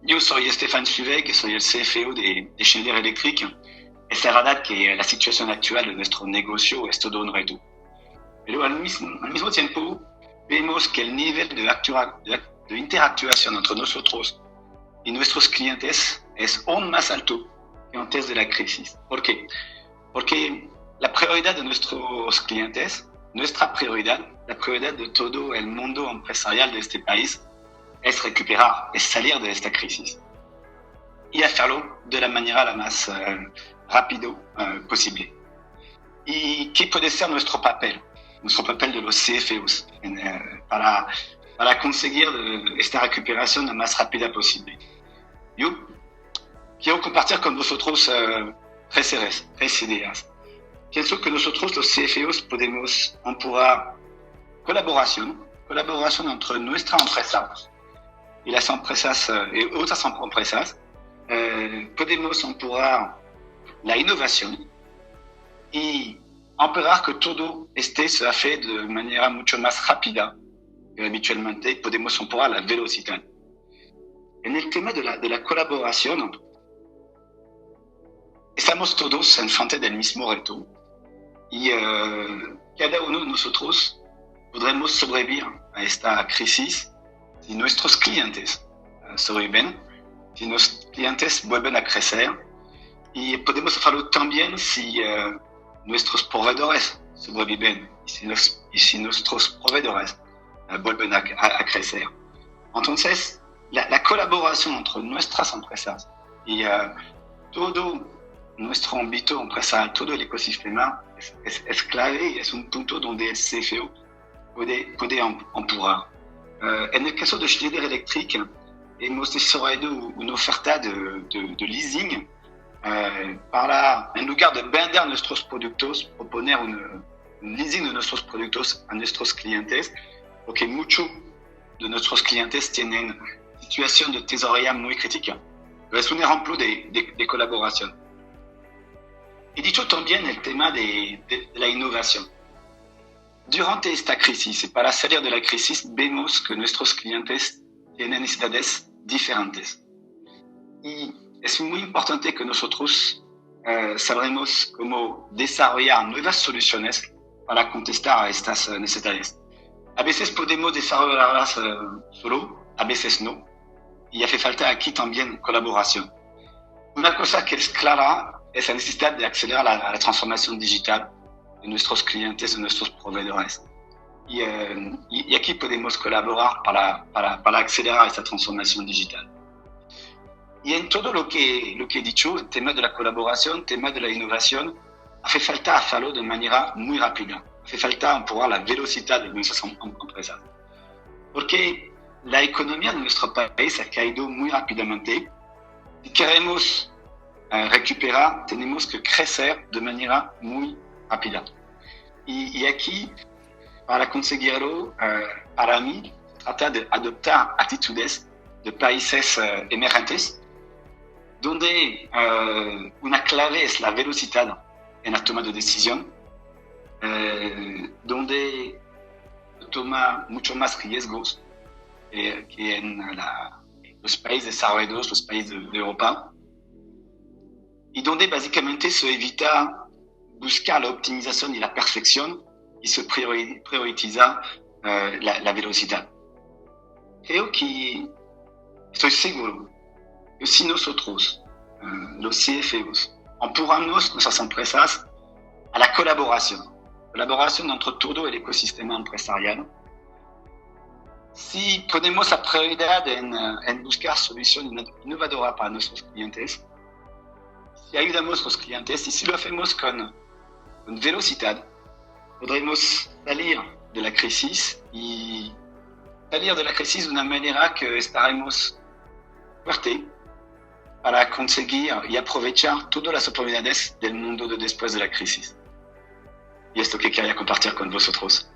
Yo soy Stéphane Suvet, que soy el CFO de Schneider Electric. Es verdad que la situación actual de nuestro negocio es todo un reto. Pero al mismo tiempo, vemos que el nivel de interactuación entre nosotros y nuestros clientes es aún más alto que antes de la crisis. ¿Por qué? Porque la prioridad de nuestros clientes, nuestra prioridad, la prioridad de todo el mundo empresarial de este país, es recuperar, es salir de esta crisis y hacerlo de la manera la más rápida posible. ¿Y qué puede ser nuestro papel de los CFOs para conseguir esta recuperación la más rápida posible? Yo quiero compartir con vosotros tres ideas. Pienso que nosotros los CFOs podemos empujar colaboración entre nuestra empresa y las empresas y otras empresas. Podemos empujar la innovación y empujar que todo se hace de manera mucho más rápida que habitualmente. Podemos empujar la velocidad. En el tema de la colaboración, estamos todos enfrente del mismo reto y cada uno de nosotros podremos sobrevivir a esta crisis si nuestros clientes sobreviven, si nuestros clientes vuelven a crecer, y podemos hacerlo también si nuestros proveedores sobreviven y si nuestros proveedores vuelven a crecer. Entonces, la colaboración entre nuestras empresas y todo nuestro ámbito empresarial, todo el ecosistema es clave y es un punto donde el CFO puede empujar. En el caso de Schneider Electric, hemos desarrollado una oferta de leasing para, en lugar de vender nuestros productos, proponer un leasing de nuestros productos a nuestros clientes, porque muchos de nuestros clientes tienen situación de tesorería muy crítica. Es un ejemplo de colaboración. He dicho también el tema de la innovación. Durante esta crisis y para salir de la crisis, vemos que nuestros clientes tienen necesidades diferentes. Y es muy importante que nosotros sabremos cómo desarrollar nuevas soluciones para contestar a estas necesidades. A veces podemos desarrollarlas solo, a veces no. Y hace falta aquí también colaboración. Una cosa que es clara es la necesidad de acelerar la transformación digital de nuestros clientes, de nuestros proveedores. Y aquí podemos colaborar para acelerar esta transformación digital. Y en todo lo que he dicho, el tema de la colaboración, el tema de la innovación, hace falta hacerlo de manera muy rápida. Hace falta empujar la velocidad de nuestras empresas. Porque la economía de nuestro país ha caído muy rápidamente. Si queremos recuperar, tenemos que crecer de manera muy rápida. Y aquí, para conseguirlo, para mí, trata de adoptar actitudes de países emergentes, donde una clave es la velocidad en la toma de decisión, donde toma mucho más riesgos que en los países desarrollados, los países de Europa, y donde básicamente se evita buscar la optimización y la perfección y se prioriza la velocidad. Creo que estoy seguro que si nosotros, los CFOs, empujamos nuestras empresas a la colaboración entre todo el ecosistema empresarial, si ponemos la prioridad en buscar soluciones innovadoras para nuestros clientes, si ayudamos a los clientes y si lo hacemos con velocidad, podremos salir de la crisis y salir de la crisis de una manera que estaremos fuertes para conseguir y aprovechar todas las oportunidades del mundo de después de la crisis. Y esto que quería compartir con vosotros.